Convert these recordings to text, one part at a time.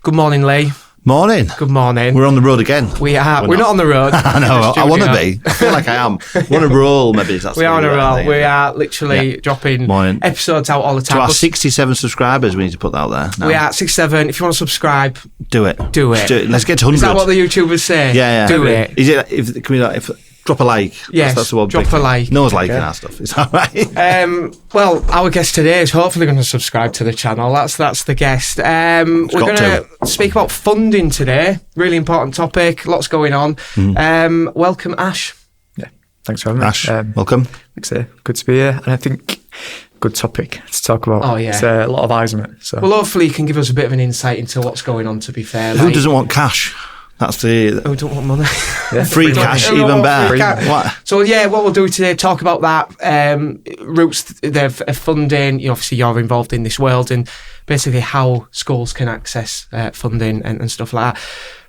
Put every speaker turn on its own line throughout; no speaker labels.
Good morning, Lee.
Morning.
Good morning.
We're on the road again.
We are. We're not on the road.
I know. I want to be. I feel like I am. Want to roll, maybe.
We are on a roll. We are literally dropping episodes out all the time.
To our 67 subscribers, we need to put that out there now.
We are at 67. If you want to subscribe,
do it. Let's get to 100.
Is that what the YouTubers say?
Yeah.
Do it.
Is it? Can we drop a like?
Yes,
that's the one.
Drop a like.
No one's liking our stuff. Is that right?
Well, our guest today is hopefully going to subscribe to the channel. That's the guest. We're going to speak about funding today. Really important topic. Lots going on. Welcome, Ash.
Yeah, thanks for having me.
Ash, welcome.
Thanks, good to be here. And I think good topic to talk about.
Oh, yeah.
There's a lot of eyes on it. So.
Well, hopefully you can give us a bit of an insight into what's going on, to be fair.
Who doesn't want cash? That's the...
Who don't want money?
Yeah. Free cash, even better.
What? So, what we'll do today, talk about that, routes of funding. Obviously, you're involved in this world and basically how schools can access funding and stuff like that.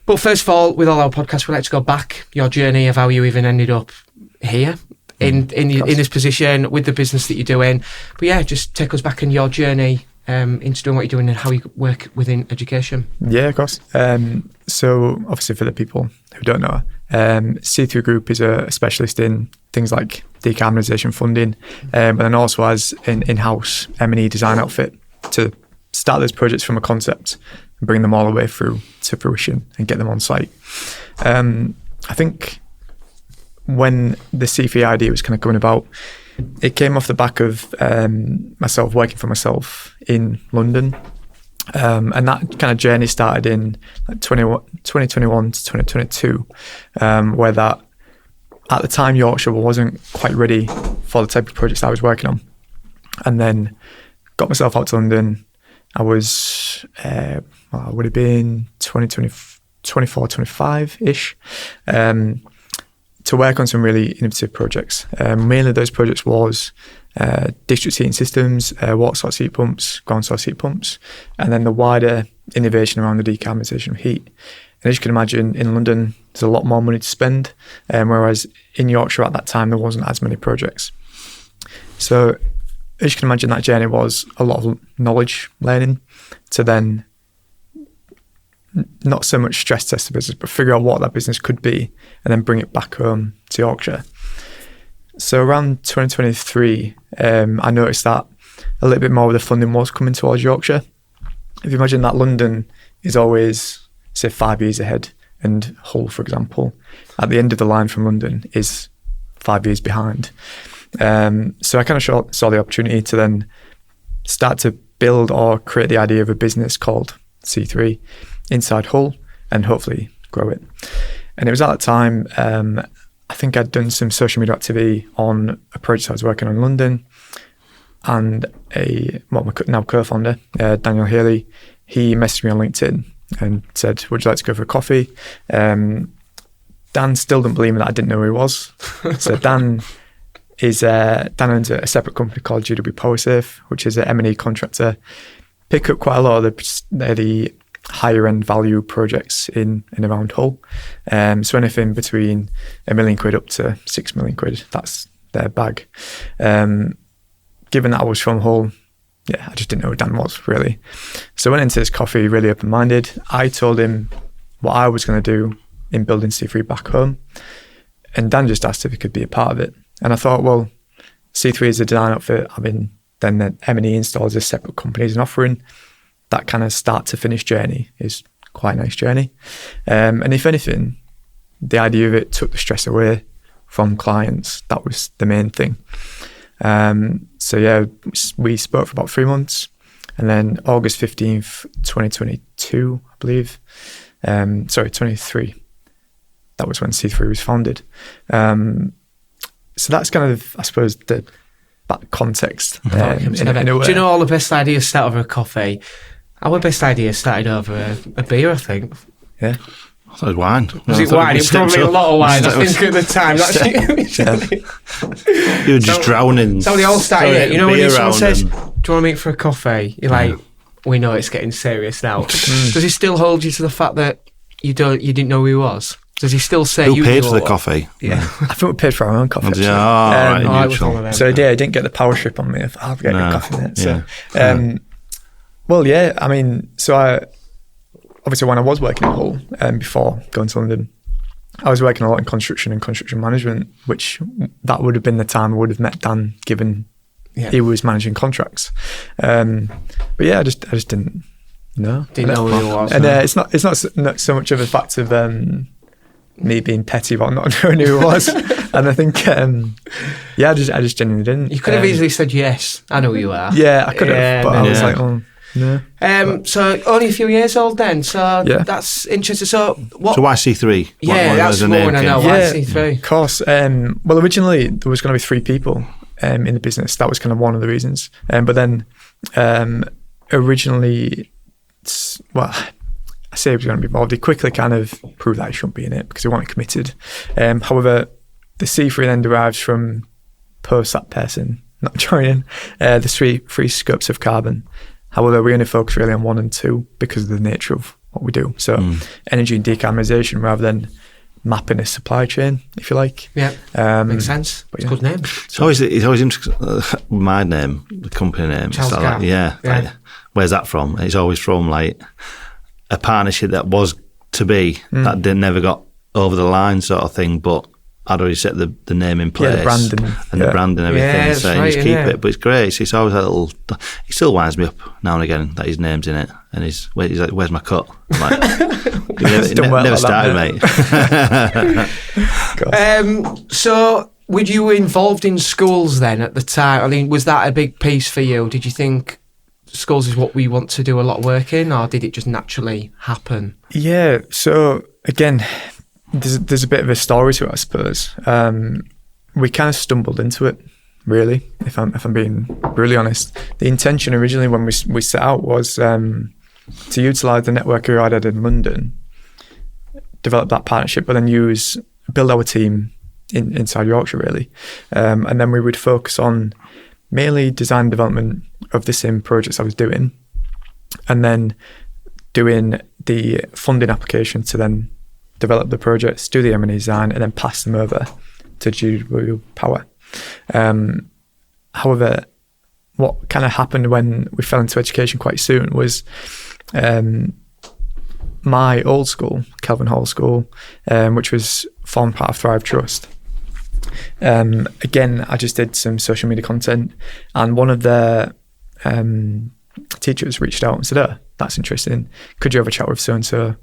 But first of all, with all our podcasts, we like to go back, your journey of how you even ended up here in this position with the business that you're doing. But just take us back in your journey into doing what you're doing and how you work within education.
Yeah, of course. So obviously for the people who don't know, C3 Group is a specialist in things like decarbonisation funding, but then also has an in-house M&E design outfit to start those projects from a concept and bring them all the way through to fruition and get them on site. I think when the C3 idea was kind of coming about, it came off the back of myself working for myself in London. And that kind of journey started in 2021 to 2022, where that, at the time, Yorkshire wasn't quite ready for the type of projects I was working on. And then got myself out to London. I was, I would have been 24, 25-ish, to work on some really innovative projects. Mainly those projects was district heating systems, water source heat pumps, ground source heat pumps, and then the wider innovation around the decarbonisation of heat. And as you can imagine, in London, there's a lot more money to spend, whereas in Yorkshire at that time, there wasn't as many projects. So as you can imagine, that journey was a lot of knowledge learning to then not so much stress test the business, but figure out what that business could be and then bring it back home to Yorkshire. So around 2023, I noticed that a little bit more of the funding was coming towards Yorkshire. If you imagine that London is always, say, 5 years ahead, and Hull, for example, at the end of the line from London is 5 years behind. So I kind of saw the opportunity to then start to build or create the idea of a business called C3 inside Hull and hopefully grow it. And it was at that time, I think I'd done some social media activity on a project I was working on in London, and my now co-founder, Daniel Haley, he messaged me on LinkedIn and said, would you like to go for a coffee? Dan still didn't believe me that I didn't know who he was. So Dan owns a separate company called GW PowerSafe, which is an M&E contractor. Pick up quite a lot of the higher end value projects in and around Hull. So anything between £1 million up to £6 million, that's their bag. Given that I was from Hull, I just didn't know who Dan was really. So I went into this coffee really open-minded. I told him what I was going to do in building C3 back home. And Dan just asked if he could be a part of it. And I thought, well, C3 is a design outfit. Then the M&E installs as separate companies and offering. That kind of start to finish journey is quite a nice journey. And if anything, the idea of it took the stress away from clients. That was the main thing. We spoke for about 3 months, and then August 15th, 2022, I believe. 23. That was when C3 was founded. So that's kind of, I suppose, that context.
Do you know all the best ideas start over a coffee? Our best idea started over a beer, I think.
Yeah.
I thought it was wine.
Was it wine? It was probably a lot of wine, I think, at the time.
You were just drowning.
So they all started it. You know, when someone says, do you want to meet for a coffee? You're like, we know it's getting serious now. Does he still hold you to the fact that you didn't know who he was? Does he still say
who paid for the coffee?
Yeah.
I think we paid for our own coffee.
So
I didn't get the power strip on me. I thought, I'll get a coffee in it. So, I obviously when I was working at Hull before going to London, I was working a lot in construction and construction management, which that would have been the time I would have met Dan, given he was managing contracts. But yeah, I just didn't know.
Didn't know who he was.
And it's not so much of a fact of me being petty about not knowing who it was. And I think, I just genuinely didn't.
You could have easily said yes. I know who you are.
Yeah, I could have, but I was like, oh. No.
So only a few years old then. So that's interesting. So what?
So YC3.
That's the one I know. YC3.
Of course. Well, originally there was going to be 3 people in the business. That was kind of one of the reasons. But then originally, I say he was going to be involved. He quickly kind of proved that he shouldn't be in it because he wasn't committed. However, the C3 then derives from post that person not joining the 3 scopes of carbon. However, we only focus really on 1 and 2 because of the nature of what we do. So energy and decarbonisation rather than mapping a supply chain, if you like.
Yeah, makes sense. It's a good name.
It's always interesting. My name, the company name. Like, where's that from? It's always from like a partnership that was to be that never got over the line, sort of thing. But I'd already set the name in place,
the branding
and everything.
Yeah,
so
right,
you just keep it. But it's great. It's always a little. It still winds me up now and again that his name's in it, and he's like, "Where's my cut?" I'm like, never started, mate.
So, were you involved in schools then at the time? I mean, was that a big piece for you? Did you think schools is what we want to do a lot of work in, or did it just naturally happen?
Yeah. So again, there's a bit of a story to it, I suppose. We kind of stumbled into it, really, if I'm being really honest. The intention originally when we set out was to utilise the network we had in London, develop that partnership, but then build our team inside Yorkshire, really. And then we would focus on mainly design development of the same projects I was doing, and then doing the funding application to then develop the projects, do the M&E design, and then pass them over to GW Power. However, what kind of happened when we fell into education quite soon was my old school, Kelvin Hall School, which was formed part of Thrive Trust. Again, I just did some social media content, and one of their teachers reached out and said, "Oh, that's interesting. Could you have a chat with so-and-so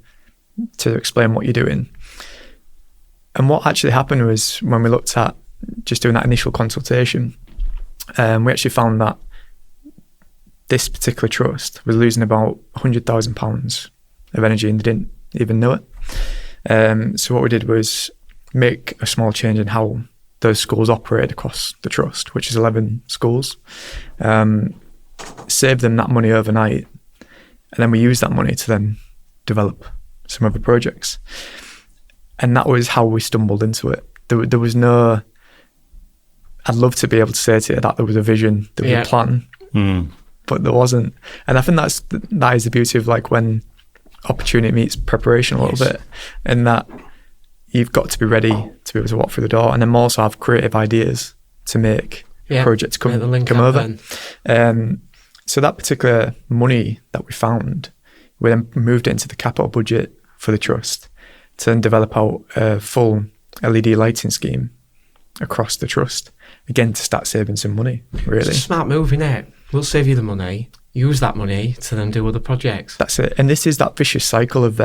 to explain what you're doing?" And what actually happened was when we looked at just doing that initial consultation, we actually found that this particular trust was losing about £100,000 of energy and they didn't even know it. So what we did was make a small change in how those schools operate across the trust, which is 11 schools, save them that money overnight, and then we use that money to then develop some other projects. And that was how we stumbled into it. There was no, I'd love to be able to say to you that there was a vision, there was a plan, but there wasn't. And I think that is the beauty of like when opportunity meets preparation a little bit, and that you've got to be ready to be able to walk through the door, and then also have creative ideas to make projects come over. So that particular money that we found, we then moved it into the capital budget for the trust to then develop out a full LED lighting scheme across the trust, again to start saving some money, really.
It's a smart move, isn't it? We'll save you the money, use that money to then do other projects.
That's it. And this is that vicious cycle of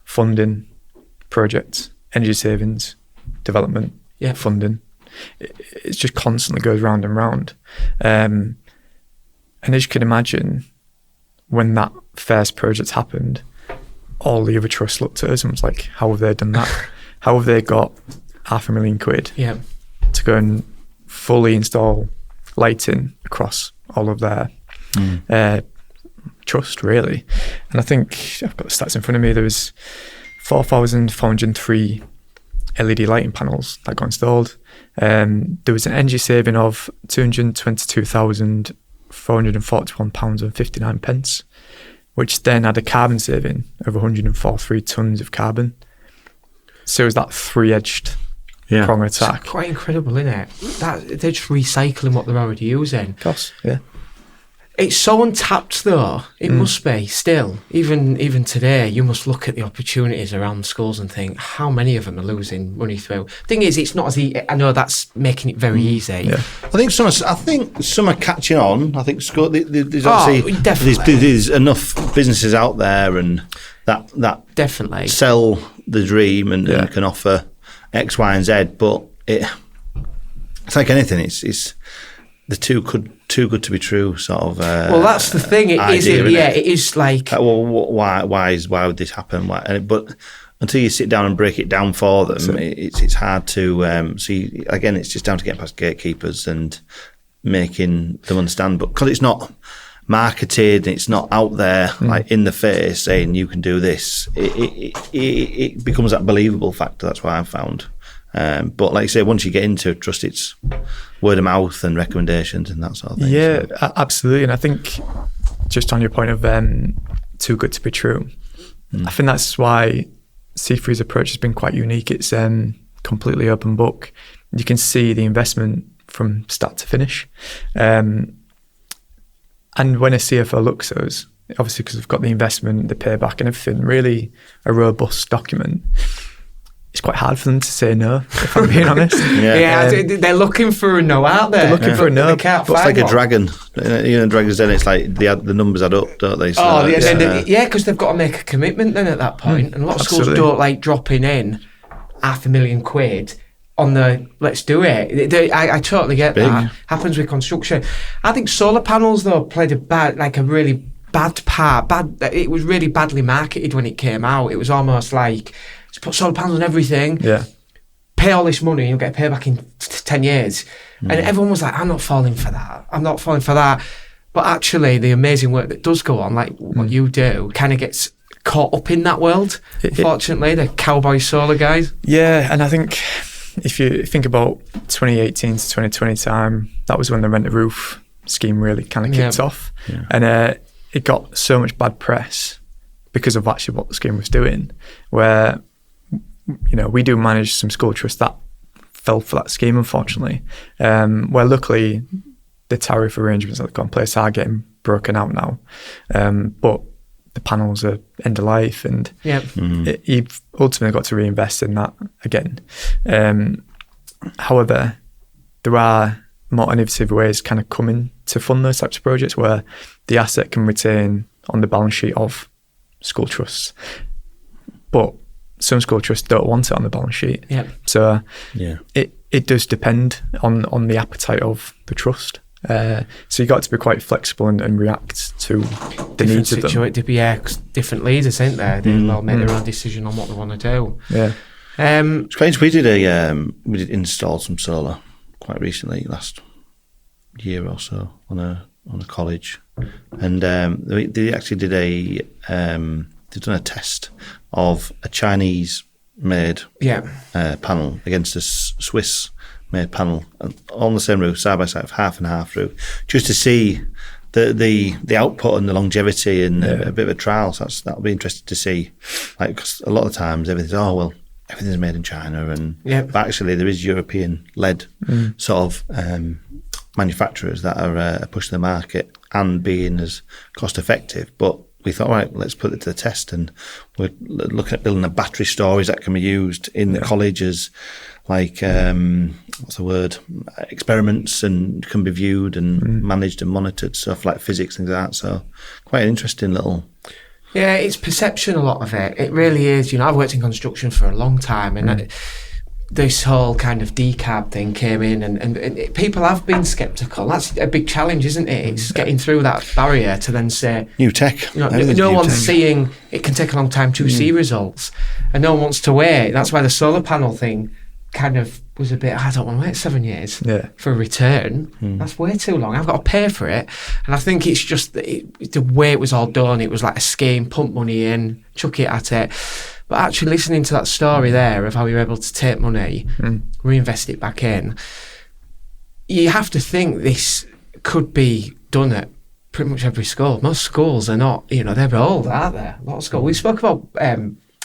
funding projects, energy savings, development, funding. It just constantly goes round and round. And as you can imagine, when that first project happened, all the other trusts looked at us and was like, how have they done that? How have they got £500,000 to go and fully install lighting across all of their trust, really? And I think, I've got the stats in front of me, there was 4,403 LED lighting panels that got installed. There was an energy saving of £222,441.59, which then had a carbon saving of 143 tonnes of carbon. So it was that three-edged prong attack.
It's quite incredible, isn't it? They're just recycling what they're already using.
Of course, yeah.
It's so untapped, though. It must be still. Even today, you must look at the opportunities around schools and think, how many of them are losing money through? Thing is, it's not as easy. I know that's making it very easy.
Yeah. I think some are catching on. I think there's obviously there's enough businesses out there and that
definitely
sell the dream and can offer X, Y, and Z. But it's like anything. It's the too good to be true sort of.
Well, that's the thing. It isn't. Yeah, it is like.
Well, why would this happen? But until you sit down and break it down for them, it's hard to see. Again, it's just down to getting past gatekeepers and making them understand. But because it's not marketed, it's not out there like in the face saying you can do this. It becomes that believable factor. That's what I've found. But like I say, once you get into trust, it's word of mouth and recommendations and that sort of thing.
Yeah, absolutely. And I think just on your point of too good to be true, I think that's why C3's approach has been quite unique. It's completely open book. You can see the investment from start to finish. And when a CFO looks at us, obviously because we've got the investment, the payback and everything, really a robust document, it's quite hard for them to say no, if I'm being honest.
They're looking for a no out there.
They're looking for a no.
It's like a dragon. Dragon's Den, it's like the numbers add up, don't they? So
because they've got to make a commitment then at that point. And a lot of schools don't like dropping in £500,000 on the let's do it. I totally get that. Happens with construction. I think solar panels though played a really bad part. It was really badly marketed when it came out. It was almost like, just put solar panels on everything. Yeah. Pay all this money, you'll get a payback in 10 years. And everyone was like, I'm not falling for that. But actually, the amazing work that does go on, like what you do, kind of gets caught up in that world. Unfortunately, the cowboy solar guys.
Yeah, and I think if you think about 2018 to 2020 time, that was when the Rent a Roof scheme really kind of kicked off. Yeah. And it got so much bad press because of actually what the scheme was doing, where we do manage some school trusts that fell for that scheme, unfortunately. Where luckily the tariff arrangements that have got in place are getting broken out now. But the panels are end of life, and you've ultimately got to reinvest in that again. However, there are more innovative ways kind of coming to fund those types of projects where the asset can retain on the balance sheet of school trusts. But some school trusts don't want it on the balance sheet. Yep. So it does depend on the appetite of the trust. So you got to be quite flexible and react to the needs of them.
Different leaders, ain't there? They'll all make their own decision on what they want to do.
Yeah.
It's strange. We did install some solar quite recently, last year or so, on a college, and they actually did they've done a test of a Chinese-made panel against a Swiss-made panel, all on the same roof, side by side, half and half roof, just to see the output and the longevity and a bit of a trial. So that'll be interesting to see. Like, 'cause a lot of times everything's made in China, but actually there is European-led sort of manufacturers that are pushing the market and being as cost-effective, but we thought, right, let's put it to the test, and we're looking at building a battery storage that can be used in the colleges, like what's the word? Experiments, and can be viewed and managed and monitored, stuff like physics and things like that. So quite an interesting little.
Yeah, it's perception, a lot of it. It really is. I've worked in construction for a long time, and this whole kind of decarb thing came in, and people have been sceptical. That's a big challenge, isn't it? It's getting through that barrier to then say
new tech.
No one's seeing it can take a long time to see results, and no one wants to wait. That's why the solar panel thing kind of was a bit, I don't want to wait 7 years for a return. That's way too long. I've got to pay for it. And I think it's just the way it was all done. It was like a scheme, pump money in, chuck it at it. But actually listening to that story there of how you're able to take money, reinvest it back in, you have to think this could be done at pretty much every school. Most schools are not, they're old, aren't they? A lot of schools. We spoke about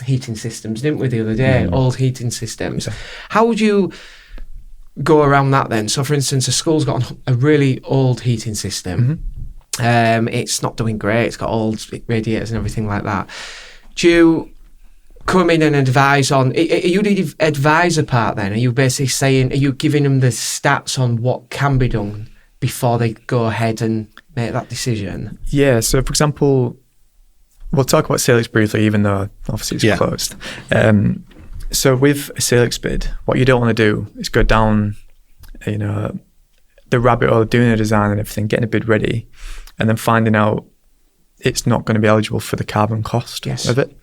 heating systems, didn't we, the other day? Old heating systems. Yeah. How would you go around that then? So, for instance, a school's got a really old heating system. It's not doing great. It's got old radiators and everything like that. Do you come in and advise on? Are you the advisor part then? Are you basically saying? Are you giving them the stats on what can be done before they go ahead and make that decision?
Yeah. So, for example, we'll talk about Salix briefly, even though obviously it's closed. So, with a Salix bid, what you don't want to do is go down, the rabbit hole of doing a design and everything, getting a bid ready, and then finding out it's not going to be eligible for the carbon cost of it.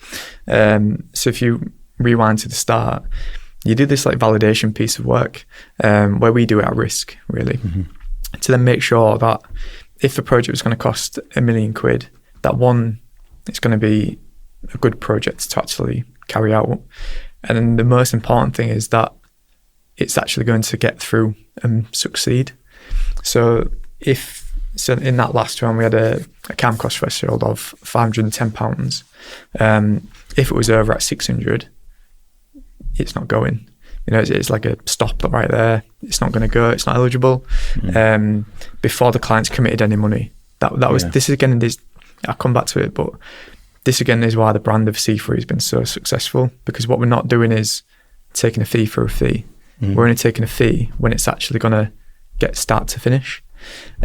So if you rewind to the start, you do this like validation piece of work where we do it at risk, really, to then make sure that if the project was going to cost £1 million, that one, it's going to be a good project to actually carry out. And then the most important thing is that it's actually going to get through and succeed. So in that last round, we had a carbon cost threshold of £510. If it was over at 600, it's not going. It's like a stop right there. It's not going to go. It's not eligible. Before the client's committed any money, this again. I'll come back to it, but this again is why the brand of C3 has been so successful, because what we're not doing is taking a fee for a fee. We're only taking a fee when it's actually going to get start to finish.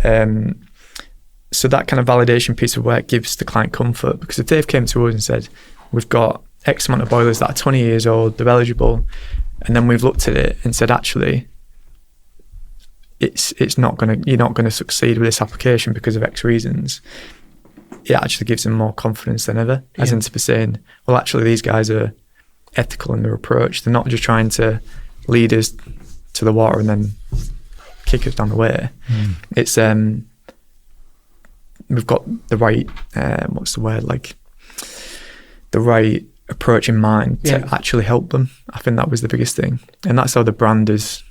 So that kind of validation piece of work gives the client comfort, because if they've came to us and said, we've got X amount of boilers that are 20 years old, they're eligible, and then we've looked at it and said, actually, you're not going to succeed with this application because of X reasons, it actually gives them more confidence than ever, as in to be saying, well, actually, these guys are ethical in their approach. They're not just trying to lead us to the water and then kick us down the way. It's we've got the right the right approach in mind to actually help them. I think that was the biggest thing, and that's how the brand is.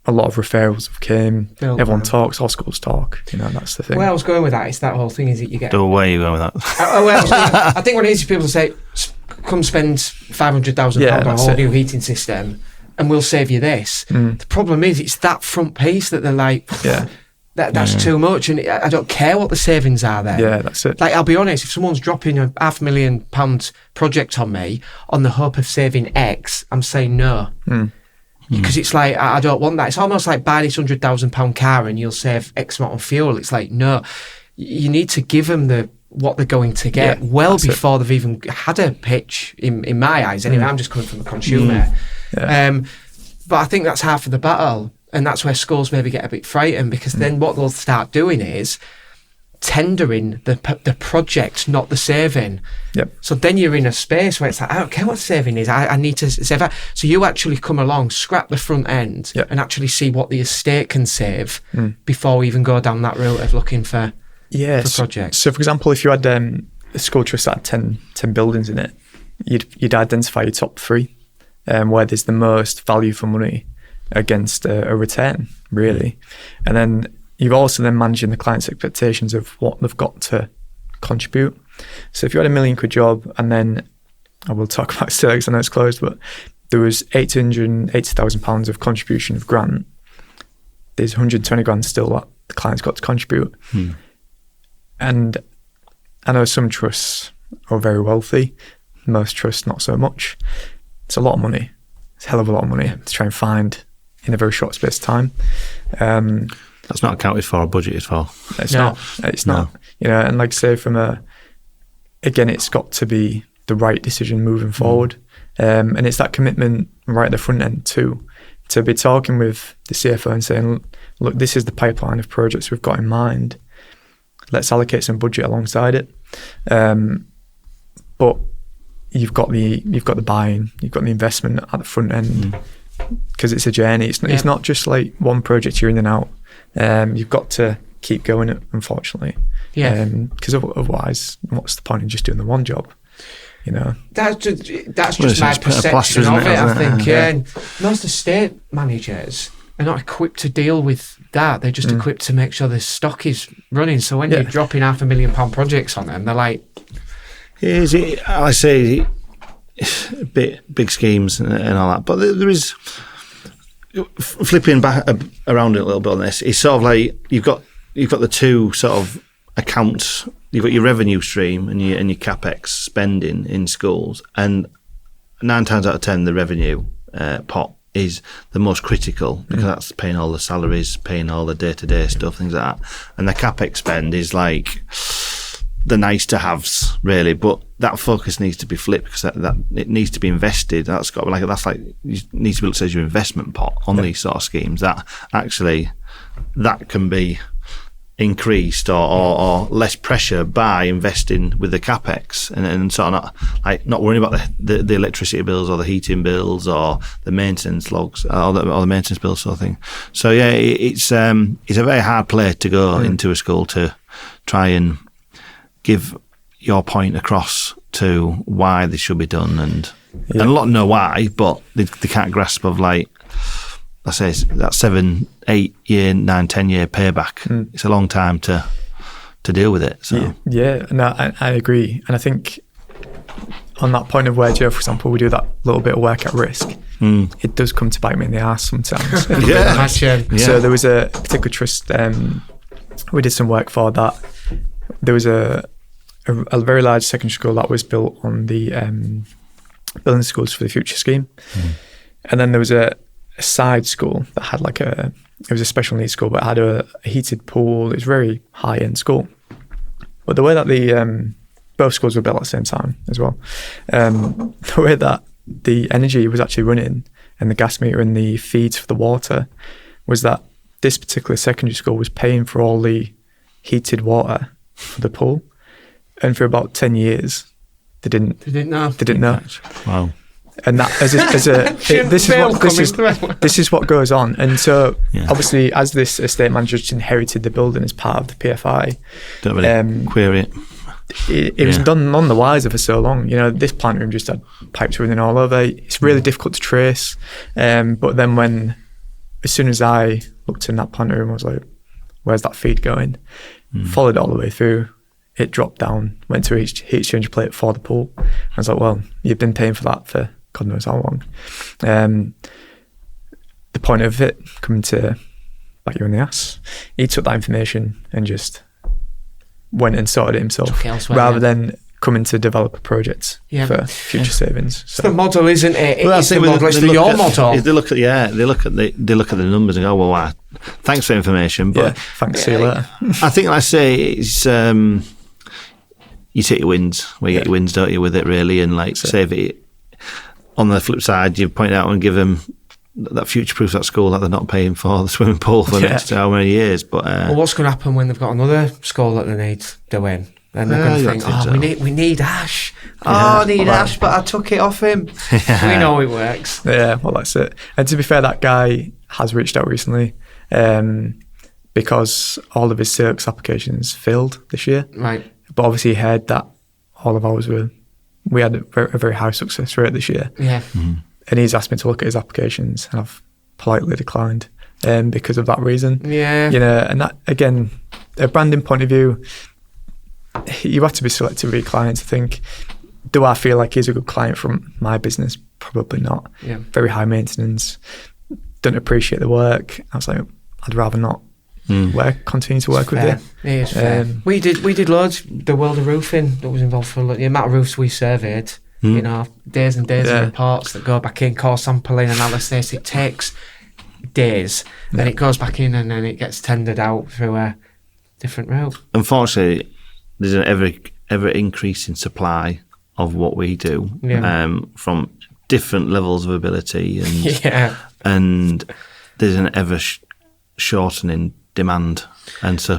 A lot of referrals have came. Everyone talks. All schools talk. That's the thing.
Where I was going with that is that whole thing is that you get.
The way you go with that.
I think what it is people say, come spend £500,000 on a whole new heating system, and we'll save you this. The problem is, it's that front piece that they're like, that's too much, and I don't care what the savings are there.
Yeah, that's it.
Like, I'll be honest, if someone's dropping a £500,000 project on me on the hope of saving X, I'm saying no. Because it's like, I don't want that. It's almost like buy this £100,000 car and you'll save X amount on fuel. It's like, no, you need to give them what they're going to get before they've even had a pitch, in my eyes. Anyway, I'm just coming from the consumer. But I think that's half of the battle. And that's where schools maybe get a bit frightened, because then what they'll start doing is tendering the project, not the saving. So then you're in a space where it's like, I don't care what the saving is, I need to save that. So you actually come along, scrap the front end and actually see what the estate can save before we even go down that route of looking for projects.
So for example, if you had a school trust that had 10 buildings in it, you'd identify your top 3 where there's the most value for money against a return, really. And then you've also then managing the client's expectations of what they've got to contribute. So if you had £1 million job, and then I will talk about Salix, I know it's closed, but there was £880,000 of contribution of grant, there's 120 grand still that the client's got to contribute. And I know some trusts are very wealthy, most trusts not so much. It's a lot of money. It's a hell of a lot of money to try and find in a very short space of time.
That's not accounted for or budgeted for.
It's not. And like I say, again, it's got to be the right decision moving forward. And it's that commitment right at the front end too, to be talking with the CFO and saying, look, this is the pipeline of projects we've got in mind. Let's allocate some budget alongside it. But you've got the buy-in, you've got the investment at the front end, because it's a journey. It's not just like one project you're in and out. You've got to keep going, unfortunately. Because otherwise, what's the point in just doing the one job?
That's just my perception of it, I think. And most estate managers are not equipped to deal with that. They're just equipped to make sure the stock is running. So when you're dropping £500,000 projects on them, they're like,
I say big schemes and all that, but there is, flipping back around it a little bit on this, it's sort of like you've got the two sort of accounts. You've got your revenue stream and your capex spending in schools, and 9 times out of 10, the revenue pot is the most critical, because that's paying all the salaries, paying all the day-to-day stuff, things like that. And the capex spend is like the nice-to-haves, really. But that focus needs to be flipped, because that it needs to be invested. That's you need to be looked at as your investment pot on these sort of schemes. That actually that can be increased or less pressure by investing with the capex, and sort of not worrying about the electricity bills or the heating bills or the maintenance logs or the maintenance bills, sort of thing. So yeah, it's a very hard play to go into a school to try and give your point across to why this should be done, and a lot know why, but they can't grasp of, like, I say, that 7, 8 year, 9, 10 year payback. It's a long time to deal with it. So
no, I agree, and I think on that point of where, Joe, for example, we do that little bit of work at risk, it does come to bite me in the arse sometimes. So there was a particular trust we did some work for, that there was a very large secondary school that was built on the Building Schools for the Future scheme, and then there was a side school that had it was a special needs school, but it had a heated pool. It was a very high end school. But the way that both schools were built at the same time as well, the way that the energy was actually running and the gas meter and the feeds for the water was that this particular secondary school was paying for all the heated water for the pool, and for about 10 years they didn't know.
Wow.
And that this is what goes on. And so obviously, as this estate manager just inherited the building as part of the PFI,
don't really query it.
It was done none the wiser for so long. This plant room just had pipes running all over. It's really difficult to trace. But then as soon as I looked in that plant room, I was like, where's that feed going? Followed all the way through. It dropped down, went to a heat exchanger plate for the pool. I was like, well, you've been paying for that for God knows how long. The point of it coming to bite you in the ass, he took that information and just went and sorted it himself, rather than coming to develop a project for future savings. So.
It's the model, isn't it? It's the model. It's your model.
They look at the numbers and go, well, wow, thanks for the information, but
thanks, see you later.
I think, like I say, it's you take your wins where you get your wins, don't you, with it, really, and save it. On the flip side, you point out and give them that future-proof that school that they're not paying for the swimming pool for the next how many years. But
what's going to happen when they've got another school that they need doing? And they're going to think, we need Ash. I need Ash, but I took it off him. We know it works.
Yeah, well, that's it. And to be fair, that guy has reached out recently because all of his Circs applications failed this year.
Right.
But obviously he heard that all of ours we had a very high success rate this year.
Yeah.
And he's asked me to look at his applications, and I've politely declined because of that reason.
Yeah.
And that, again, a branding point of view, you have to be selective with your clients. I think, do I feel like he's a good client from my business? Probably not.
Yeah.
Very high maintenance, don't appreciate the work. I was like, I'd rather not continue to work with you.
It is fair. We did loads. The world of roofing that was involved for the amount of roofs we surveyed. Days and days of reports that go back in, core sampling, analysis. It takes days, and it goes back in, and then it gets tendered out through a different route.
Unfortunately, there's an ever increasing supply of what we do, from different levels of ability, and there's an ever shortening demand, and so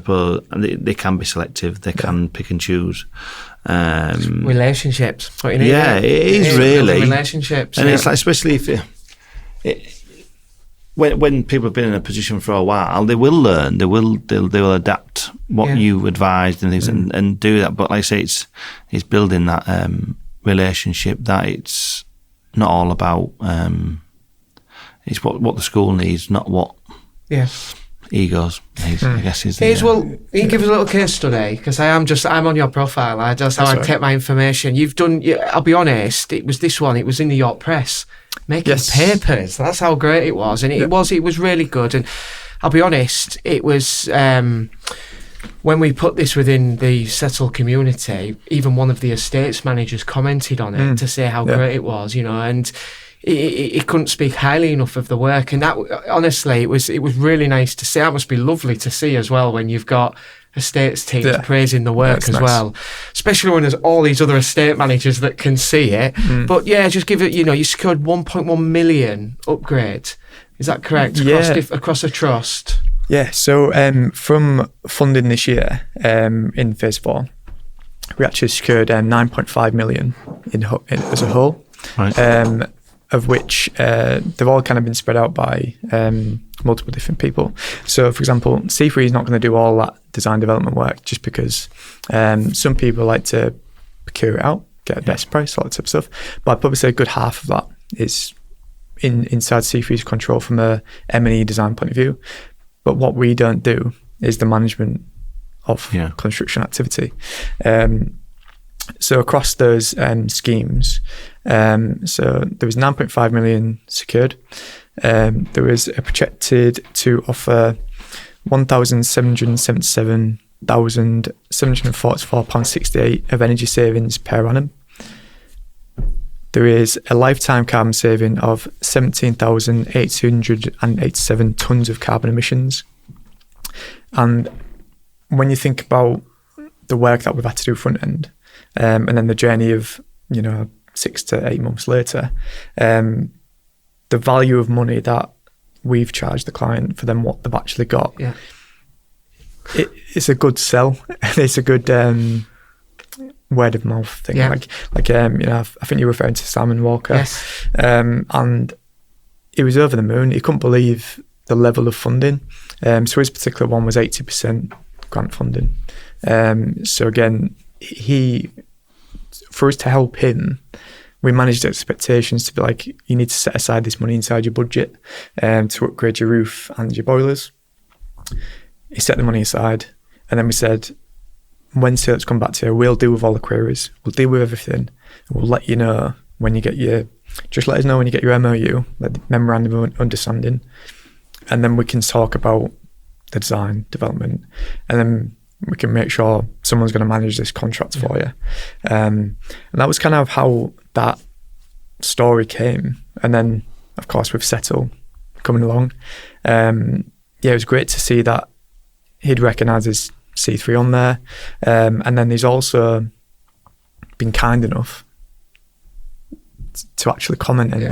they can be selective. They can pick and choose.
Relationships. What you need,
it is really
relationships,
and it's like, especially if when people have been in a position for a while, they will learn. They will adapt what you advised and things, and do that. But like I say, it's building that relationship. That it's not all about. It's what the school needs, not what. Egos, I guess is.
Well, you give us a little case study, because I'm on your profile. That's how I take my information. You've done. I'll be honest. It was this one. It was in the York Press, making papers. That's how great it was, and it was really good. And I'll be honest. It was when when we put this within the Settle community, even one of the estates managers commented on it to say how great it was, you know, and he couldn't speak highly enough of the work. And that, honestly, it was really nice to see. That must be lovely to see as well when you've got estates teams praising the work as well, especially when there's all these other estate managers that can see it. But yeah, just give it, you know, you secured 1.1 million upgrade. Is that correct? Across a trust?
Yeah, so from funding this year in phase 4, we actually secured 9.5 million in as a whole, right. Of which they've all kind of been spread out by multiple different people. So, for example, C3 is not going to do all that design development work just because some people like to procure it out, get a best price, all that type of stuff. But I'd probably say a good half of that is inside C3's control from a M&E design point of view. But what we don't do is the management of construction activity. So across those schemes, so there was 9.5 million secured. There was a projected to offer £1,777,744.68 of energy savings per annum. There is a lifetime carbon saving of 17,887 tonnes of carbon emissions. And when you think about the work that we've had to do front end, and then the journey of, 6 to 8 months later, the value of money that we've charged the client for them, what they've actually got, it's a good sell. It's a good word of mouth thing. I think you're referring to Simon Walker.
Yes.
And he was over the moon. He couldn't believe the level of funding. So his particular one was 80% grant funding. So again, for us to help him, we managed expectations to be like, you need to set aside this money inside your budget to upgrade your roof and your boilers. He set the money aside, and then we said, when sales come back to you, we'll deal with all the queries, we'll deal with everything, we'll let you know when you get just let us know when you get your MOU, the memorandum of understanding, and then we can talk about the design, development, and then we can make sure someone's going to manage this contract for you. And that was kind of how that story came. And then, of course, with Settle coming along, it was great to see that he'd recognise his C3 on there. And then he's also been kind enough to actually comment and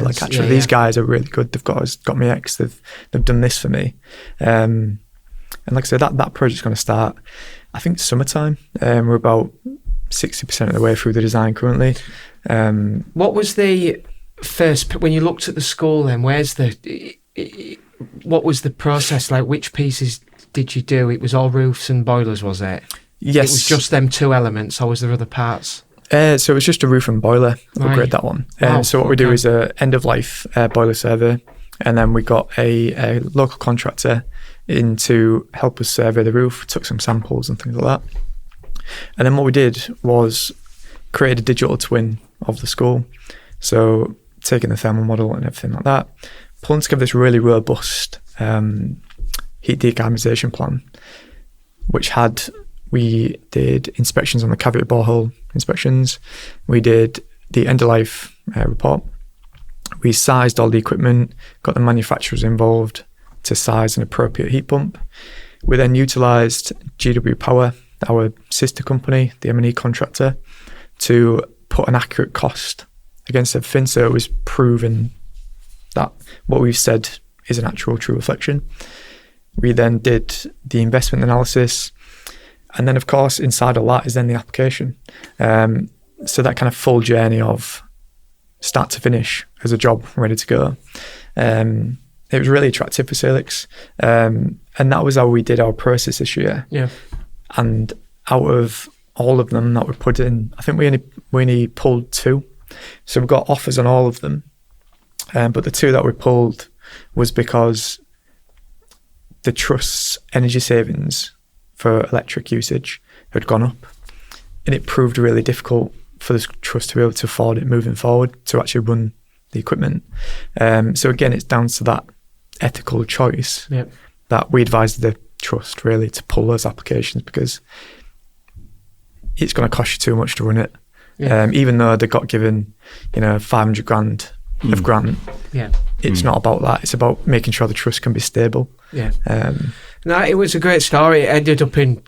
these guys are really good. They've got me X. They've done this for me. And like I said, that project's going to start, I think, summertime. We're about 60% of the way through the design currently.
What was the first, when you looked at the school then, what was the process like? Which pieces did you do? It was all roofs and boilers, was it?
Yes.
It was just them two elements, or was there other parts?
So it was just a roof and boiler upgrade, that one. So what we do is a end-of-life boiler survey, and then we got a local contractor in to help us survey the roof, took some samples and things like that. And then what we did was create a digital twin of the school. So taking the thermal model and everything like that, pulling together this really robust heat decarbonisation plan, which we did inspections on the cavity borehole inspections. We did the end-of-life report. We sized all the equipment, got the manufacturers involved to size an appropriate heat pump. We then utilised GW Power, our sister company, the M&E contractor, to put an accurate cost against everything. So it was proven that what we've said is an actual true reflection. We then did the investment analysis. And then, of course, inside of that is then the application. So that kind of full journey of start to finish as a job ready to go. It was really attractive for Salix. And that was how we did our process this year.
Yeah.
And out of all of them that were put in, I think we only pulled 2. So we got offers on all of them. But the 2 that we pulled was because the trust's energy savings for electric usage had gone up, and it proved really difficult for the trust to be able to afford it moving forward to actually run the equipment. So again, it's down to that ethical choice that we advised the trust really to pull those applications, because it's going to cost you too much to run it. Yeah. Even though they got given, 500 grand of grant, it's not about that. It's about making sure the trust can be stable.
Yeah. No, it was a great story. It ended up in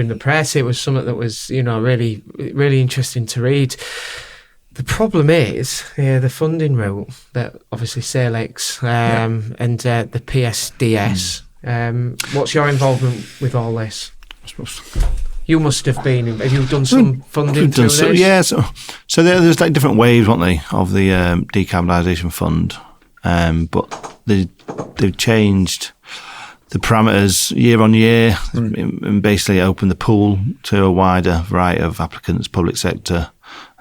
the press. It was something that was, really, really interesting to read. The problem is the funding route that obviously Salix and the PSDS. What's your involvement with all this? You must have been. Have you done some funding through this?
Yeah. So there's like different waves, aren't they, of the decarbonisation fund, but they've changed the parameters year on year and basically opened the pool to a wider variety of applicants, public sector,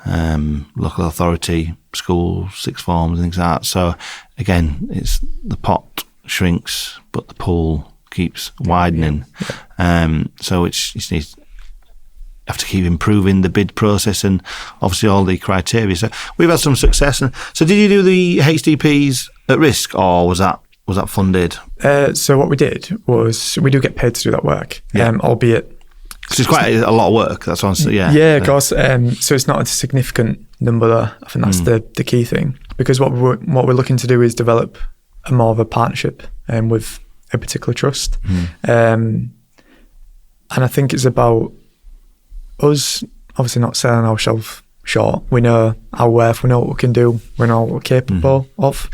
local authority, schools, sixth forms, things like that. So again, it's the pot shrinks, but the pool keeps widening. So it's you need have to keep improving the bid process and obviously all the criteria. So we've had some success. And so did you do the HDPs at risk, or was that funded?
So what we did was we do get paid to do that work, albeit.
Because it's quite a lot of work. That's what I'm saying.
Yeah, of course. So it's not a significant number though. I think that's the key thing, because what we're looking to do is develop more of a partnership with a particular trust, and I think it's about us obviously not selling ourselves short. We know our worth. We know what we can do. We know what we're capable of.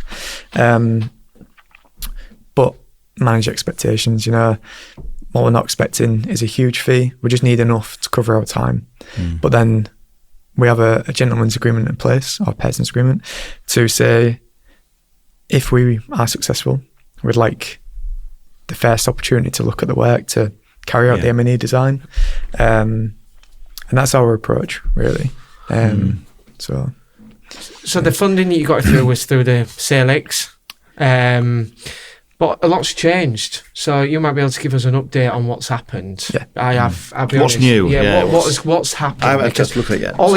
But manage expectations. What we're not expecting is a huge fee. We just need enough to cover our time. But then we have a gentleman's agreement in place, or peasant's agreement, to say if we are successful, we'd like the first opportunity to look at the work, to carry out the M&E design. And that's our approach, really. So
the funding that you got through was through the Salix. But a lot's changed, so you might be able to give us an update on what's happened.
Yeah.
I'll be
what's
honest.
new?
What's happened?
I've just looked at it.
All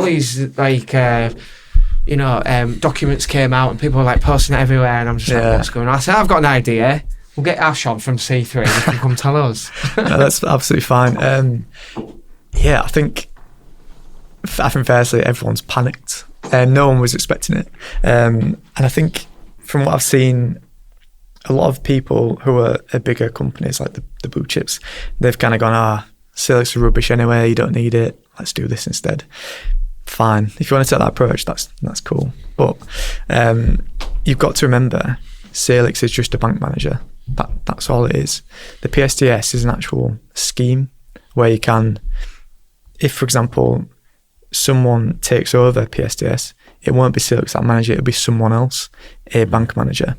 these like documents came out, and people were like posting it everywhere, and I'm just like, what's going on? I said, I've got an idea. We'll get Ash on from C3. He can come tell us.
No, that's absolutely fine. I think firstly everyone's panicked, and no one was expecting it. And I think from what I've seen, a lot of people who are at bigger companies like the blue chips, they've kind of gone, Salix is rubbish anyway, you don't need it, let's do this instead. Fine, if you want to take that approach, that's cool. But you've got to remember, Salix is just a bank manager. That's all it is. The PSDS is an actual scheme where you can, if for example someone takes over PSDS, it won't be Salix that manager, it'll be someone else, a bank manager.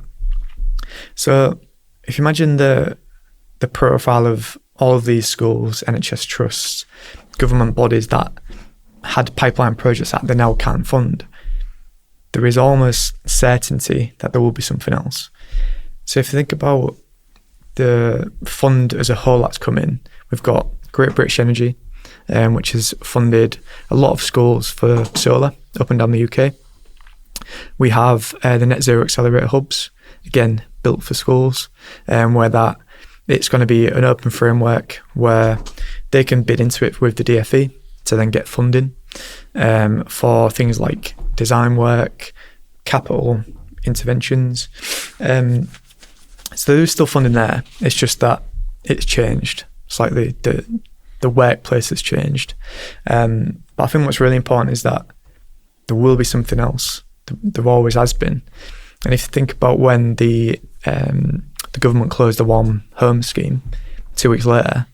So if you imagine the profile of all of these schools, NHS trusts, government bodies that had pipeline projects that they now can't fund, there is almost certainty that there will be something else. So if you think about the fund as a whole that's come in, we've got Great British Energy, which has funded a lot of schools for solar up and down the UK. We have the Net Zero Accelerator Hubs, again, built for schools, where it's going to be an open framework where they can bid into it with the DFE to then get funding for things like design work, capital interventions. So there's still funding there. It's just that it's changed slightly. The workplace has changed. But I think what's really important is that there will be something else. There always has been. And if you think about when the government closed the Warm Home scheme, 2 weeks later,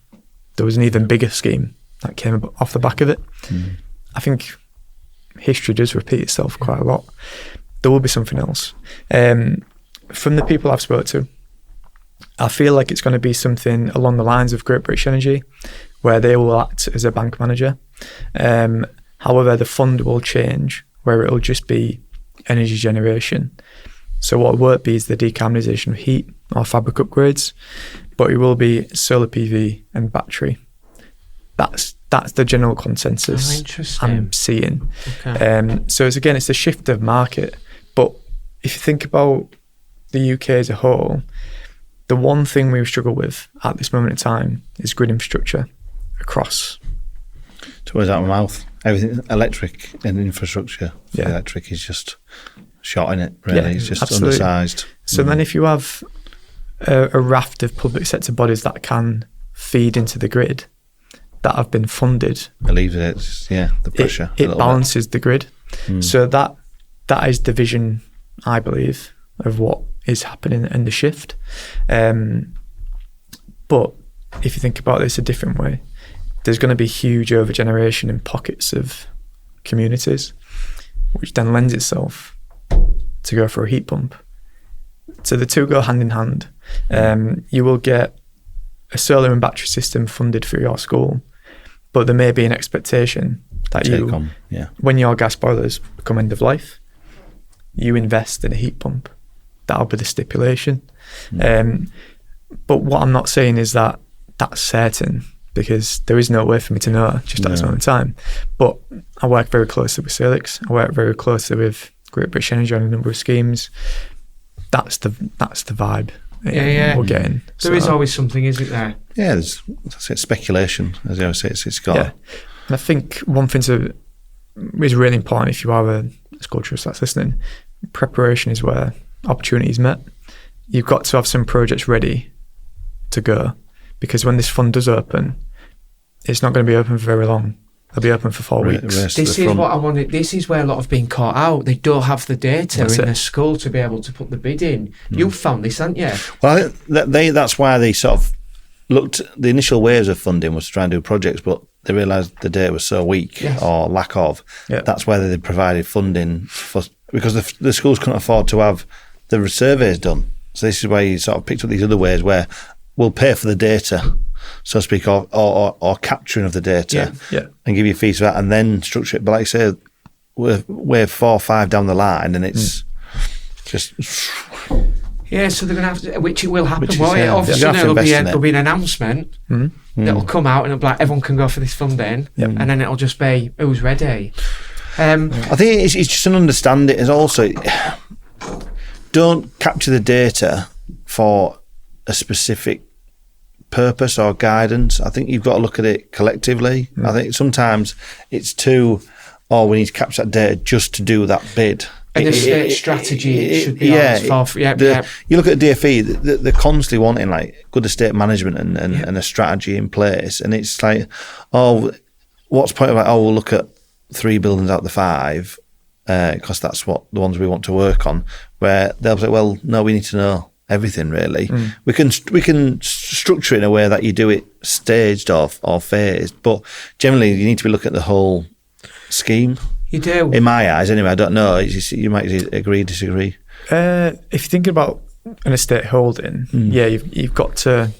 there was an even bigger scheme that came off the back of it. I think history does repeat itself quite a lot. There will be something else. From the people I've spoke to, I feel like it's going to be something along the lines of Great British Energy, where they will act as a bank manager. However, the fund will change, where it'll just be energy generation. So what it won't be is the decarbonisation of heat or fabric upgrades, but it will be solar PV and battery. That's the general consensus I'm seeing. Okay. So it's a shift of market. But if you think about the UK as a whole, The one thing we struggle with at this moment in time is grid infrastructure across.
Towards out of my mouth. Everything electric and infrastructure.
Yeah.
Electric is just shot in it, really.
Yeah,
it's just
absolutely.
undersized.
So then if you have a raft of public sector bodies that can feed into the grid that have been funded,
Alleviates, the pressure.
It balances the grid. So that is the vision, I believe, of what is happening in the shift. But if you think about this a different way, there's going to be huge overgeneration in pockets of communities, which then lends itself to go for a heat pump. So the two go hand in hand. You will get a solar and battery system funded for your school, but there may be an expectation that when your gas boilers become end of life, you invest in a heat pump. That'll be the stipulation. But what I'm not saying is that that's certain, because there is no way for me to know just at this moment in time. But I work very closely with Salix. I work very closely with Great British Energy on a number of schemes. That's the vibe we're getting.
There is always something, isn't there?
Yeah, that's it, speculation, as I always say. It's got...
Yeah. And I think one thing is really important if you are a school trust that's listening. Preparation is where opportunity is met. You've got to have some projects ready to go, because when this fund does open, it's not going to be open for very long. It'll be open for 4 weeks.
This is what I wanted. This is where a lot have been caught out. They don't have the data in their school to be able to put the bid in. You've found this, haven't you?
Well, that's why they sort of looked. The initial waves of funding was to try and do projects, but they realised the data was so weak or lack of. Yeah. That's why they provided funding because the schools couldn't afford to have the surveys done. So this is why you sort of picked up these other ways where we'll pay for the data, so to speak, or capturing of the data, and give you fees for that, and then structure it. But like I say, we're 4 or 5 down the line, and it's just...
Yeah, so they're going to have to, which it will happen. Obviously, there'll be an announcement that'll come out, and it'll be like, everyone can go for this funding, and then it'll just be, who's ready?
I think it's just an understanding. It's also, don't capture the data for a specific purpose or guidance. I think you've got to look at it collectively. I think sometimes it's we need to capture that data just to do that bid.
And the strategy should be
you look at DFE, they're constantly wanting like good estate management and a strategy in place, and it's like, what's the point of like, we'll look at 3 buildings out of the 5 because that's what the ones we want to work on, where they'll say, well, no, we need to know everything really. We can structure it in a way that you do it staged or phased, but generally you need to be looking at the whole scheme.
You do.
In my eyes, anyway. I don't know. You might agree, disagree.
If you're thinking about an estate holding, you've got to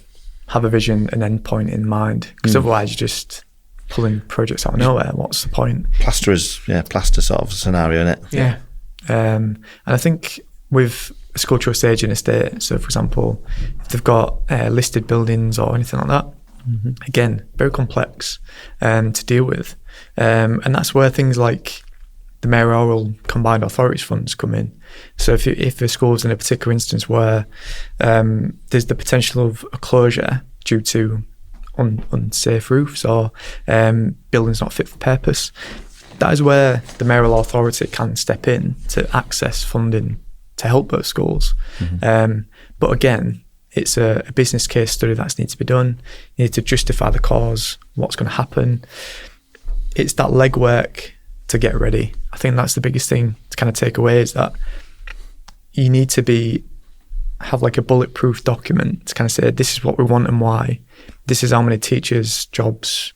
have a vision, an end point in mind, because otherwise you're just pulling projects out of nowhere. What's the point? Plaster
sort of scenario, isn't it?
Yeah. And I think with a school trust aging estate, so for example, if they've got listed buildings or anything like that, again, very complex to deal with. And that's where things like the mayoral combined authorities funds come in. So if the school's in a particular instance where there's the potential of a closure due to unsafe roofs or buildings not fit for purpose, that is where the mayoral authority can step in to access funding to help those schools. But again, it's a business case study that needs to be done. You need to justify the cause, what's going to happen. It's that legwork to get ready. I think that's the biggest thing to kind of take away, is that you need to have like a bulletproof document to kind of say, this is what we want and why. This is how many teachers, jobs,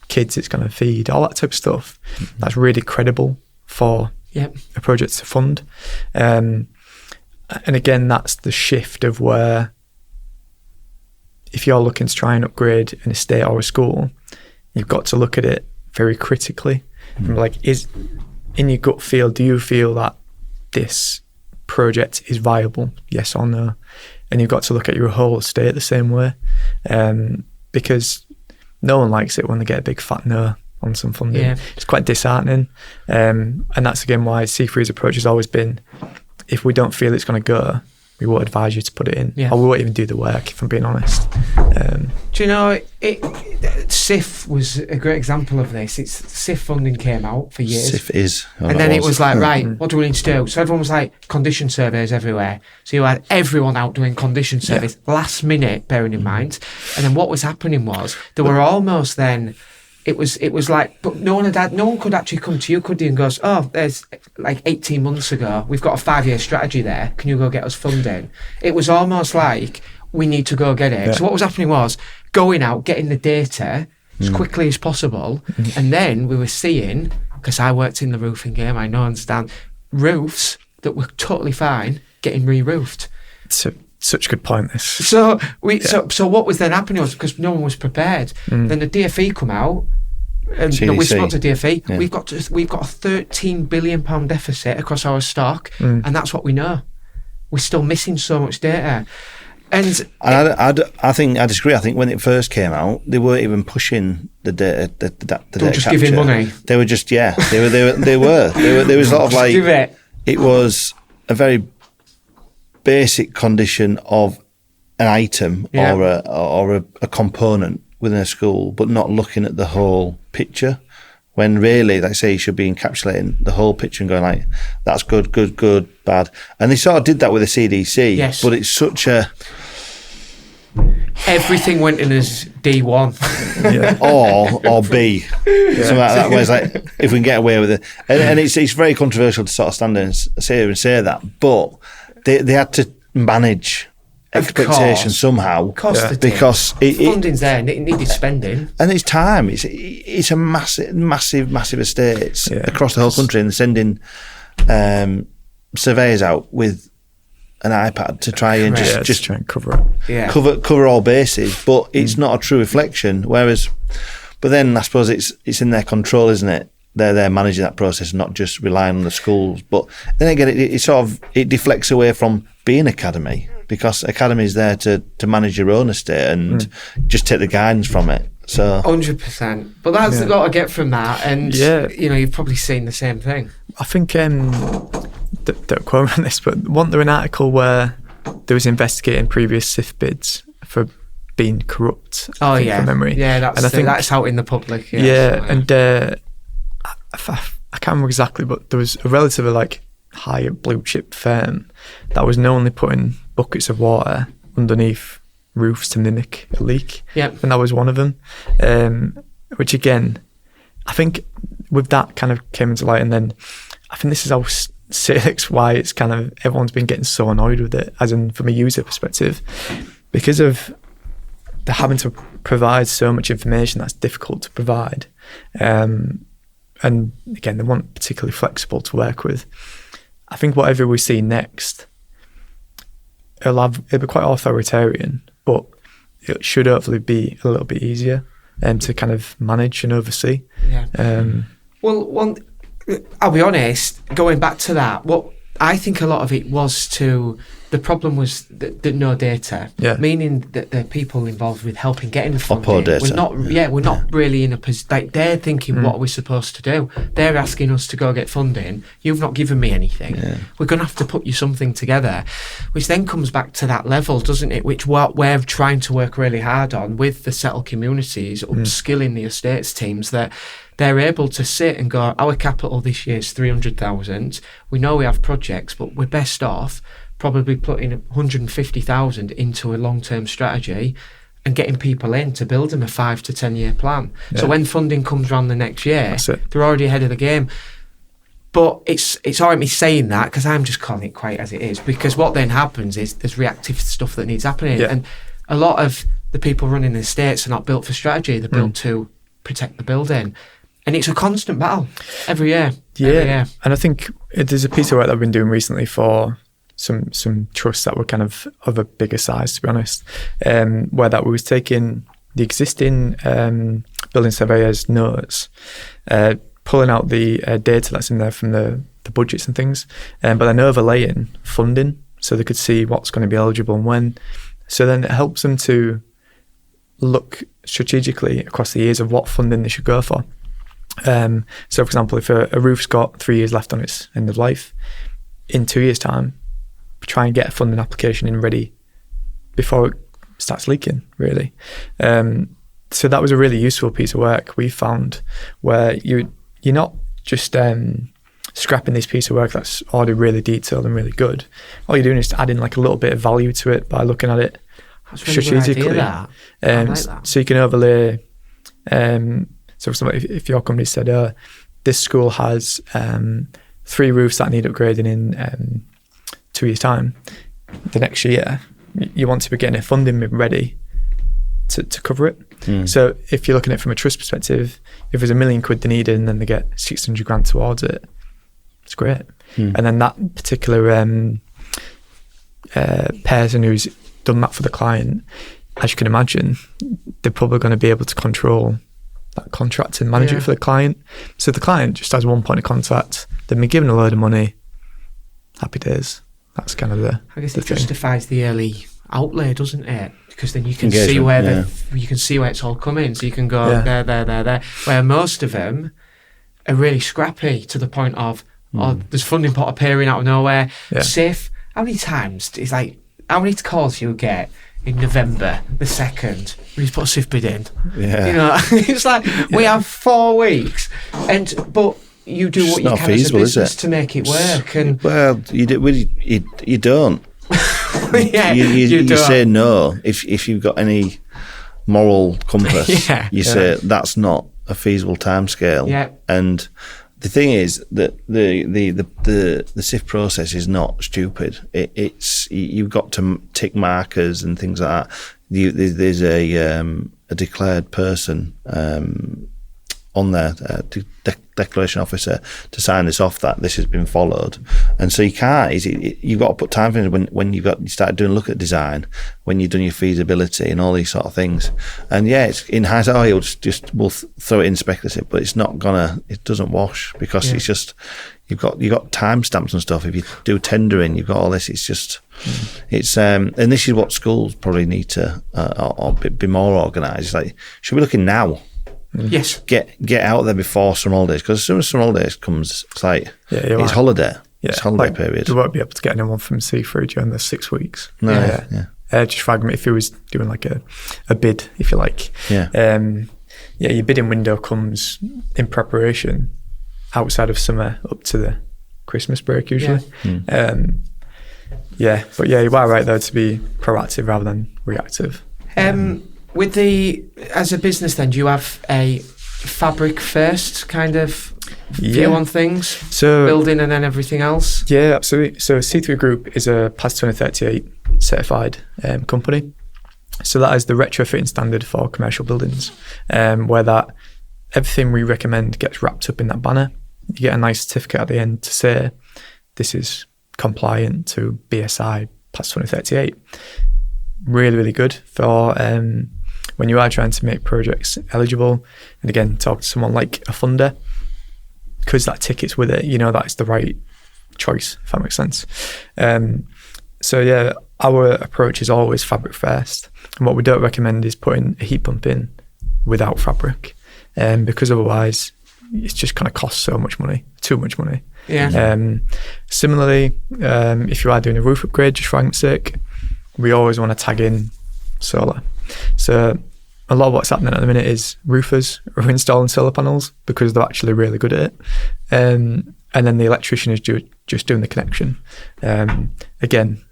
kids it's going to feed, all that type of stuff. That's really credible for a project to fund. And again, that's the shift of where, if you're looking to try and upgrade an estate or a school, you've got to look at it very critically. Like, is in your gut feel, do you feel that this project is viable, yes or no? And you've got to look at your whole estate the same way, because no one likes it when they get a big fat no on some funding. It's quite disheartening, and that's again why C3's approach has always been, if we don't feel it's going to go, we won't advise you to put it in,
Yeah.
or we won't even do the work, if I'm being honest.
Do you know, SIF was a great example of this. SIF funding came out for years.
SIF is.
And then it was like, right, what do we need to do? So everyone was like, condition surveys everywhere. So you had everyone out doing condition surveys, last minute, bearing in mind. And then what was happening was, there were almost then, it was like, but no one could actually come to you, could they, and goes, oh, there's like 18 months ago, we've got a 5-year strategy there, can you go get us funding? It was almost like, we need to go get it. So what was happening was, going out, getting the data as quickly as possible, and then we were seeing, because I worked in the roofing game, I understand, roofs that were totally fine getting re-roofed.
Such a good point, this.
So what was then happening was, because no one was prepared, then the DFE come out, and we spoke to DFE, we've got a £13 billion deficit across our stock, and that's what we know. We're still missing so much data. And
I think I disagree. I think when it first came out, they weren't even pushing the data. The
they were just giving money.
They were just There was a lot of like, it was a very basic condition of an item or a component within a school, but not looking at the whole picture. When really, like I say, you should be encapsulating the whole picture and going like, that's good, bad. And they sort of did that with the CDC, but it's such a...
Everything went in as D1.
or B. Something like that, where it's like, if we can get away with it. And it's very controversial to sort of stand there and say that, but they had to manage expectations somehow, because
funding's there and it needed spending,
and it's time. It's a massive estates across the whole country, and they're sending surveyors out with an iPad to try and just
try and cover it,
cover all bases. But it's not a true reflection. But then I suppose it's in their control, isn't it? They're managing that process, not just relying on the schools. But then again, it deflects away from being academy, because academy is there to manage your own estate and just take the guidance from it. So
100%. But that's got to get from that, and you've probably seen the same thing. I
think don't quote me on this, but wasn't there an article where there was investigating previous SIF bids for being corrupt?
From
memory.
That's out in the public.
I can't remember exactly, but there was a relatively like high blue chip firm that was only putting buckets of water underneath roofs to mimic a leak.
Yep.
And that was one of them. Which again, I think with that kind of came into light, and then I think this is how why it's kind of everyone's been getting so annoyed with it, as in from a user perspective, because of they're having to provide so much information that's difficult to provide. And again, they weren't particularly flexible to work with. I think whatever we see next, it'll be quite authoritarian, but it should hopefully be a little bit easier to kind of manage and oversee.
Yeah. I'll be honest, going back to that, what I think a lot of it was the problem was the no data, meaning that the people involved with helping getting the funding, we're not really in a position, like they're thinking, what are we supposed to do? They're asking us to go get funding. You've not given me anything. We're going to have to put you something together, which then comes back to that level, doesn't it? Which we're trying to work really hard on with the settled communities, upskilling the estates teams, that they're able to sit and go, our capital this year is 300,000. We know we have projects, but we're best off probably putting 150,000 into a long-term strategy and getting people in to build them a 5 to 10 year plan. So when funding comes around the next year, they're already ahead of the game. But it's all right me saying that, because I'm just calling it quite as it is, because what then happens is there's reactive stuff that needs happening. And a lot of the people running the estates are not built for strategy, they're built to protect the building. And it's a constant battle every year.
And I think there's a piece of work that I've been doing recently for some trusts that were kind of a bigger size, to be honest, where that we was taking the existing building surveyors' notes, pulling out the data that's in there from the budgets and things, but then overlaying funding so they could see what's going to be eligible and when. So then it helps them to look strategically across the years of what funding they should go for. So, for example, if a roof's got 3 years left on its end of life, in 2 years' time, try and get a funding application in ready before it starts leaking, really. So that was a really useful piece of work we found, where you're not just scrapping this piece of work that's already really detailed and really good. All you're doing is adding like a little bit of value to it by looking at it strategically.
That. I like that.
So you can overlay. So for example, if your company said, this school has 3 roofs that need upgrading in 2 years' time, the next year you want to be getting a funding ready to cover it. So if you're looking at it from a trust perspective, if there's £1 million they need and then they get 600 grand towards it, it's great. And then that particular person who's done that for the client, as you can imagine, they're probably going to be able to control that contract and manage it for the client. So the client just has one point of contact. They've been given a load of money. Happy days. That's kind of
I guess it justifies the early outlay, doesn't it? Because then you can see where you can see where it's all coming. So you can go there. Where most of them are really scrappy to the point of there's funding pot appearing out of nowhere. Safe. How many times? It's like how many calls you'll get in November the 2nd when you put a SIF bid in. It's like we have 4 weeks, but you do what you can as a business to make it work. And
well, you don't. You say no if you've got any moral compass. You say that's not a feasible timescale. And the thing is that the SIF process is not stupid. It's you've got to tick markers and things like that. There's a declared person on there, declaration officer, to sign this off that this has been followed. And so you can't. You've got to put time in when you start doing look at design, when you've done your feasibility and all these sort of things. And it's in hindsight, we'll throw it in speculative, but it's not gonna. It doesn't wash because it's just you've got timestamps and stuff. If you do tendering, you've got all this. It's just and this is what schools probably need to or be more organised. Like, should we be looking now?
Yes.
Get out there before summer holidays, because as soon as summer holidays comes, it's like it's holiday. Yeah. It's holiday period.
They won't be able to get anyone from C3 during the 6 weeks.
No.
Just for argument, if he was doing like a bid, if you like. Your bidding window comes in preparation outside of summer up to the Christmas break usually. But you are right though to be proactive rather than reactive.
As a business then, do you have a fabric first kind of view on things? So building and then everything else?
Yeah, absolutely. So C3 Group is a PAS 2038 certified company. So that is the retrofitting standard for commercial buildings, where that everything we recommend gets wrapped up in that banner. You get a nice certificate at the end to say this is compliant to BSI PAS 2038. Really, really good for when you are trying to make projects eligible. And again, talk to someone like a funder, because that ticket's with it, that's the right choice, if that makes sense. Our approach is always fabric first. And what we don't recommend is putting a heat pump in without fabric, because otherwise it's just going to cost so much money, too much money. Similarly, if you are doing a roof upgrade, just for argument's sake, we always want to tag in solar. So a lot of what's happening at the minute is roofers are installing solar panels because they're actually really good at it. And then the electrician is just doing the connection. Again,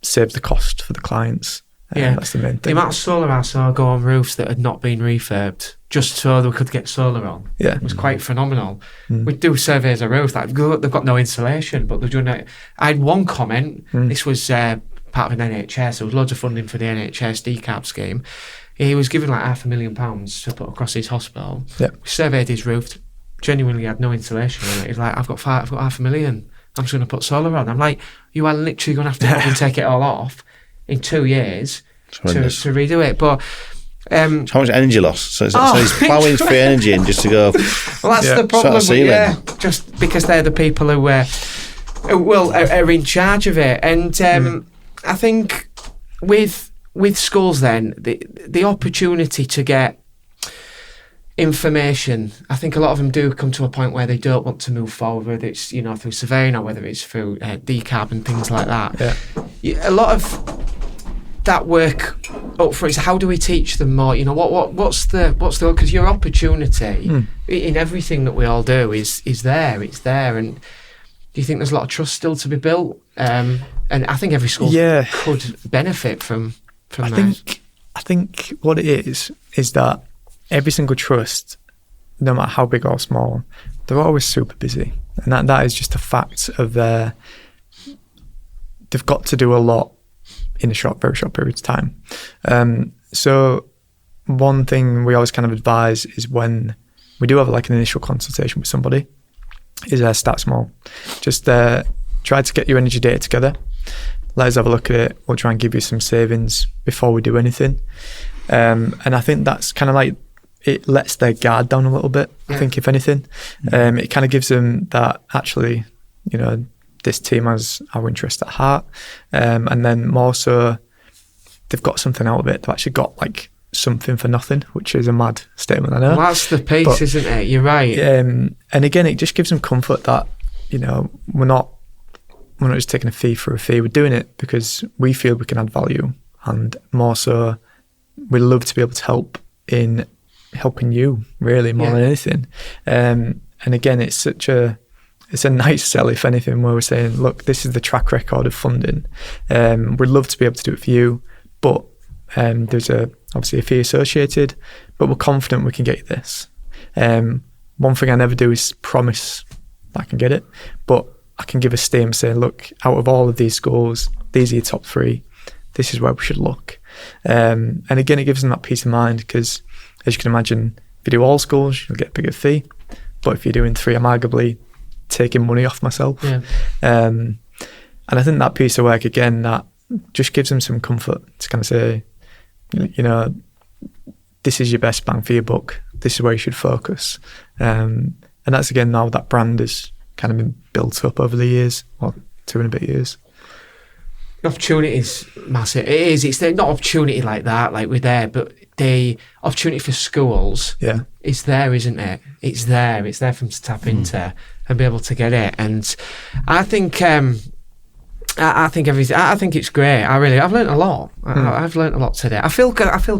saves the cost for the clients. That's the main thing.
The amount of solar I saw go on roofs that had not been refurbed just so they could get solar on was quite phenomenal. We do surveys of roofs that they've got no insulation, but they're doing it. I had one comment. This was part of an NHS. There was loads of funding for the NHS decarb scheme. He was given like £500,000 to put across his hospital. We surveyed his roof. Genuinely had no insulation on it. He's like, I've got £500,000. I'm just going to put solar on. I'm like, you are literally going to have to fucking take it all off in 2 years to redo it. But
how much energy loss? So he's ploughing free energy in just to go.
Well, that's the problem. Just because they're the people who are in charge of it. And I think with schools, then the opportunity to get information. I think a lot of them do come to a point where they don't want to move forward, whether it's through surveying or whether it's through decarb and things like that. A lot of that work up front is how do we teach them more? What's the because your opportunity in everything that we all do is there. It's there, and do you think there's a lot of trust still to be built? And I think every school could benefit from that.
I think what it is that every single trust, no matter how big or small, they're always super busy, and that is just a fact of they've got to do a lot in a very short period of time. So one thing we always kind of advise is when we do have like an initial consultation with somebody is start small. Just try to get your energy data together. Let us have a look at it. We'll try and give you some savings before we do anything. And I think that's kind of like, it lets their guard down a little bit, I think, if anything. It kind of gives them that actually, this team has our interest at heart, and then more so they've got something out of it. They've actually got like something for nothing, which is a mad statement, I know.
Well, that's the piece, isn't it? You're right.
And again, it just gives them comfort that we're not just taking a fee for a fee. We're doing it because we feel we can add value, and more so we love to be able to help in helping you really more than anything. And again, it's a nice sell, if anything, where we're saying, look, this is the track record of funding. We'd love to be able to do it for you, but there's obviously a fee associated, but we're confident we can get you this. One thing I never do is promise I can get it, but I can give a statement saying, look, out of all of these schools, these are your top 3. This is where we should look. And again, it gives them that peace of mind because, as you can imagine, if you do all schools, you'll get a bigger fee. But if you're doing 3, I'm arguably taking money off myself. And I think that piece of work, again, that just gives them some comfort to kind of say, this is your best bang for your buck. This is where you should focus. And that's, again, now that brand has kind of been built up over the years, 2 and a bit years.
The opportunity is massive. It is. It's not opportunity like that, like we're there, but the opportunity for schools is there, isn't it? It's there. It's there for them to tap into and be able to get it. And I think I think it's great. I've learned a lot. I've learned a lot today. I feel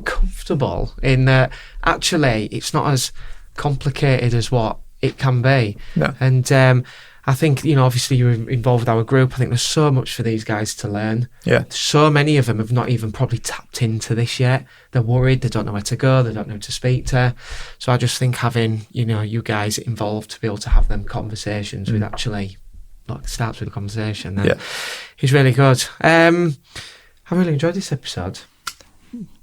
comfortable in that actually it's not as complicated as what it can be.
No.
And I think, obviously you're involved with our group. I think there's so much for these guys to learn.
Yeah.
So many of them have not even probably tapped into this yet. They're worried. They don't know where to go. They don't know who to speak to. So I just think having, you guys involved to be able to have them conversations with actually, starts with a conversation. It's really good. I really enjoyed this episode.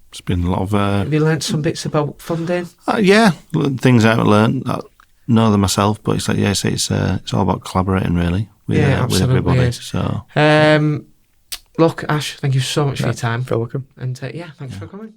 It's been a lot of...
Have you learnt some bits about funding?
Yeah, things I haven't learned. Know them myself, but it's like it's all about collaborating really with everybody. So
look, Ash, thank you so much for your time.
You're welcome.
And thanks for coming.